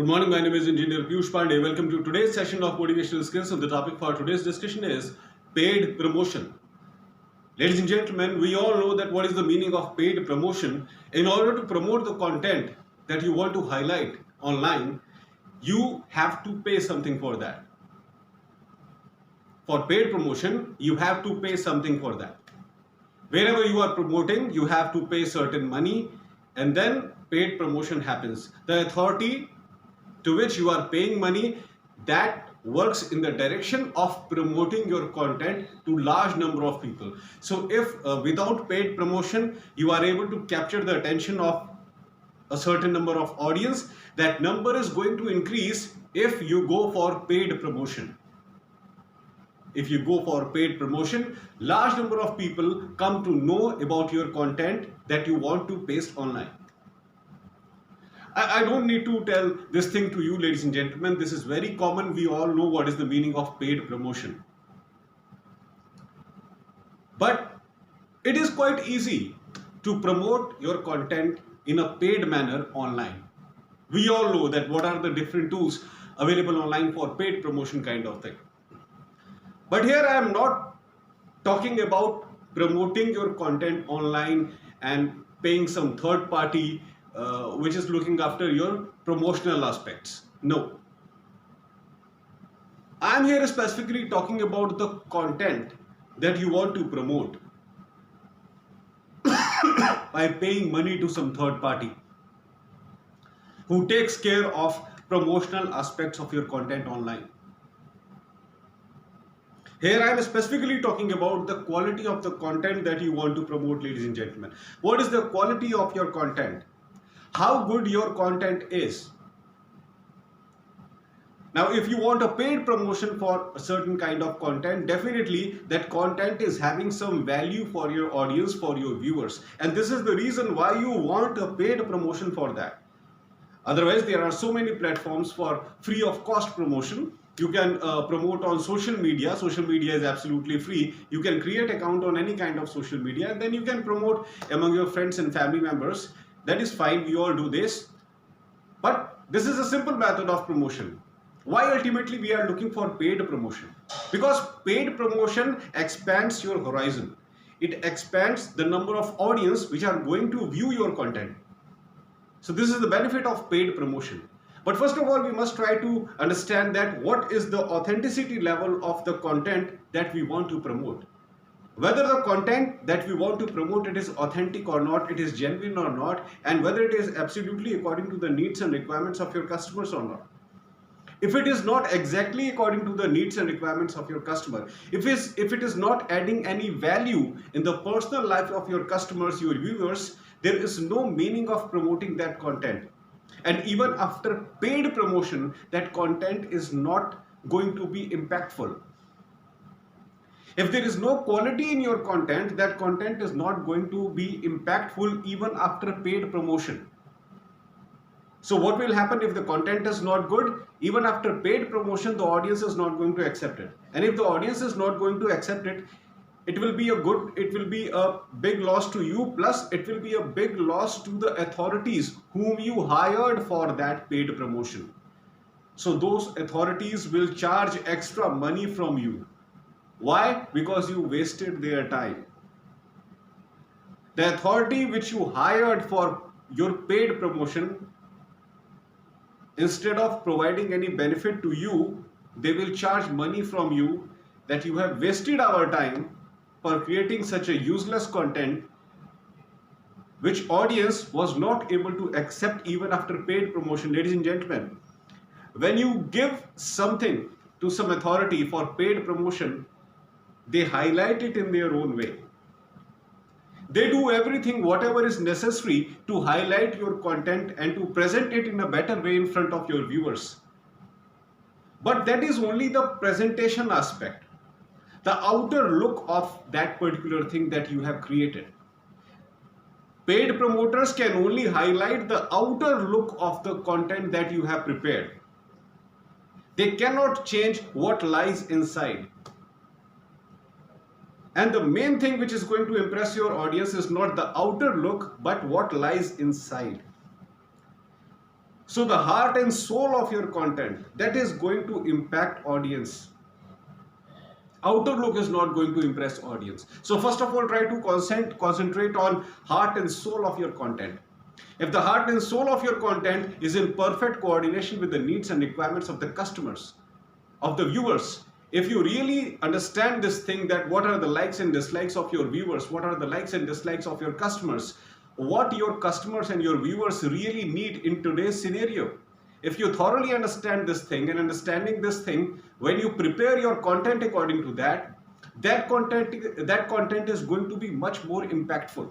Good morning, my name is Engineer Piyush Pandey. Welcome to today's session of Motivational Skills. And the topic for today's discussion is paid promotion. Ladies and gentlemen, we all know that what is the meaning of paid promotion. In order to promote the content that you want to highlight online, you have to pay something for that. For paid promotion, you have to pay something for that. Wherever you are promoting, you have to pay certain money, and then paid promotion happens. The authority to which you are paying money, that works in the direction of promoting your content to large number of people. So if without paid promotion you are able to capture the attention of a certain number of audience, that number is going to increase if you go for paid promotion. If you go for paid promotion, large number of people come to know about your content that you want to paste online. I don't need to tell this thing to you, ladies and gentlemen. This is very common. We all know what is the meaning of paid promotion. But it is quite easy to promote your content in a paid manner online. We all know that what are the different tools available online for paid promotion kind of thing. But here I am not talking about promoting your content online and paying some third party which is looking after your promotional aspects. No. I am here specifically talking about the content that you want to promote by paying money to some third party who takes care of promotional aspects of your content online. Here I am specifically talking about the quality of the content that you want to promote, ladies and gentlemen. What is the quality of your content? How good your content is. Now, if you want a paid promotion for a certain kind of content, definitely that content is having some value for your audience, for your viewers. And this is the reason why you want a paid promotion for that. Otherwise, there are so many platforms for free of cost promotion. You can promote on social media. Social media is absolutely free. You can create an account on any kind of social media and then you can promote among your friends and family members. That is fine, we all do this. But this is a simple method of promotion. Why ultimately we are looking for paid promotion? Because paid promotion expands your horizon. It expands the number of audience which are going to view your content. So this is the benefit of paid promotion. But first of all, we must try to understand that what is the authenticity level of the content that we want to promote. Whether the content that we want to promote, it is authentic or not, it is genuine or not, and whether it is absolutely according to the needs and requirements of your customers or not. If it is not exactly according to the needs and requirements of your customer, if it is not adding any value in the personal life of your customers, your viewers, there is no meaning of promoting that content. And even after paid promotion, that content is not going to be impactful. If there is no quality in your content, that content is not going to be impactful even after paid promotion. So what will happen if the content is not good? Even after paid promotion, the audience is not going to accept it. And if the audience is not going to accept it, it will be a big loss to you, plus it will be a big loss to the authorities whom you hired for that paid promotion. So those authorities will charge extra money from you. Why? Because you wasted their time. The authority which you hired for your paid promotion, instead of providing any benefit to you, they will charge money from you that you have wasted our time for creating such a useless content which audience was not able to accept even after paid promotion. Ladies and gentlemen, when you give something to some authority for paid promotion, they highlight it in their own way. They do everything whatever is necessary to highlight your content and to present it in a better way in front of your viewers. But that is only the presentation aspect, the outer look of that particular thing that you have created. Paid promoters can only highlight the outer look of the content that you have prepared. They cannot change what lies inside. And the main thing which is going to impress your audience is not the outer look, but what lies inside. So the heart and soul of your content, that is going to impact audience. Outer look is not going to impress audience. So first of all, try to concentrate on heart and soul of your content. If the heart and soul of your content is in perfect coordination with the needs and requirements of the customers, of the viewers, if you really understand this thing, that what are the likes and dislikes of your viewers, what are the likes and dislikes of your customers, what your customers and your viewers really need in today's scenario. If you thoroughly understand this thing, and understanding this thing, when you prepare your content according to that content is going to be much more impactful.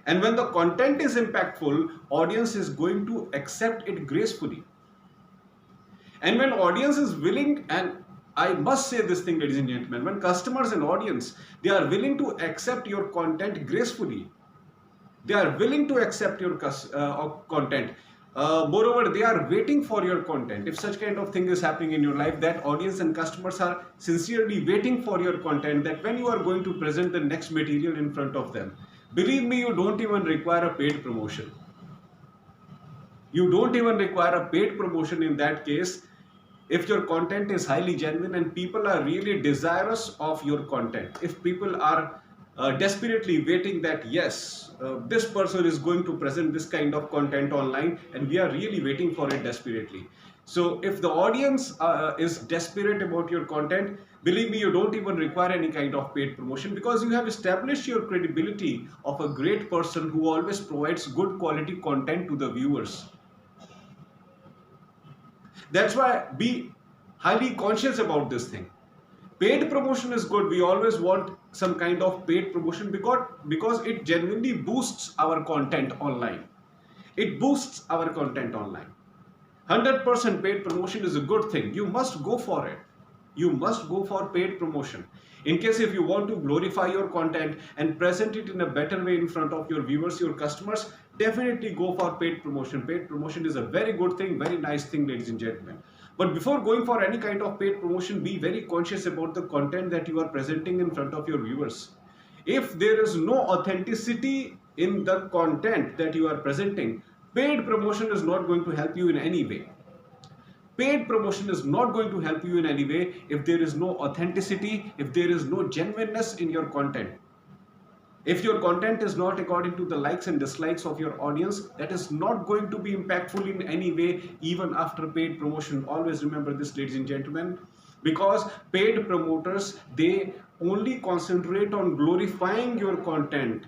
And when the content is impactful, audience is going to accept it gracefully. And when audience is willing, and I must say this thing, ladies and gentlemen, when customers and audience, they are willing to accept your content gracefully, they are willing to accept your content. Moreover, they are waiting for your content. If such kind of thing is happening in your life, that audience and customers are sincerely waiting for your content, that when you are going to present the next material in front of them, believe me, you don't even require a paid promotion. You don't even require a paid promotion in that case. If your content is highly genuine and people are really desirous of your content, if people are desperately waiting that yes, this person is going to present this kind of content online, and we are really waiting for it desperately. So if the audience is desperate about your content, believe me, you don't even require any kind of paid promotion, because you have established your credibility of a great person who always provides good quality content to the viewers. That's why be highly conscious about this thing. Paid promotion is good. We always want some kind of paid promotion because it genuinely boosts our content online. It boosts our content online. 100% paid promotion is a good thing. You must go for it. You must go for paid promotion. In case if you want to glorify your content and present it in a better way in front of your viewers, your customers, definitely go for paid promotion. Paid promotion is a very good thing, very nice thing, ladies and gentlemen. But before going for any kind of paid promotion, be very conscious about the content that you are presenting in front of your viewers. If there is no authenticity in the content that you are presenting, paid promotion is not going to help you in any way. Paid promotion is not going to help you in any way if there is no authenticity, if there is no genuineness in your content. If your content is not according to the likes and dislikes of your audience, that is not going to be impactful in any way, even after paid promotion. Always remember this, ladies and gentlemen, because paid promoters, they only concentrate on glorifying your content.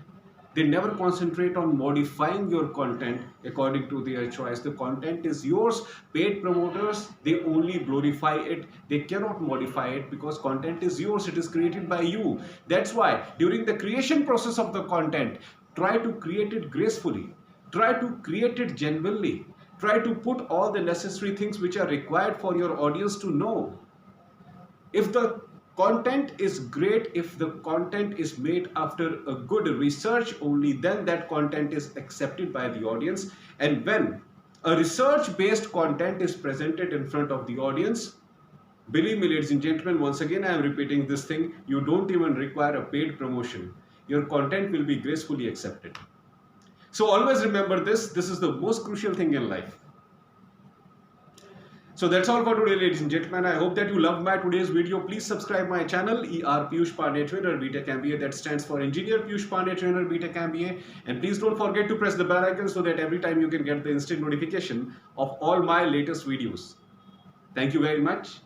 They never concentrate on modifying your content according to their choice. The content is yours. Paid promoters, they only glorify it. They cannot modify it because content is yours. It is created by you. That's why during the creation process of the content, try to create it gracefully. Try to create it genuinely. Try to put all the necessary things which are required for your audience to know. If the content is great, if the content is made after a good research, only then that content is accepted by the audience. And when a research based content is presented in front of the audience, believe me, ladies and gentlemen, once again I am repeating this thing, you don't even require a paid promotion. Your content will be gracefully accepted. So always remember this is the most crucial thing in life. So that's all for today, ladies and gentlemen. I hope that you loved my today's video. Please subscribe my channel, ER Piyush Pandey Trainer BTech MBA. That stands for Engineer Piyush Pandey Trainer BTech MBA. And please don't forget to press the bell icon so that every time you can get the instant notification of all my latest videos. Thank you very much.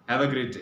Have a great day.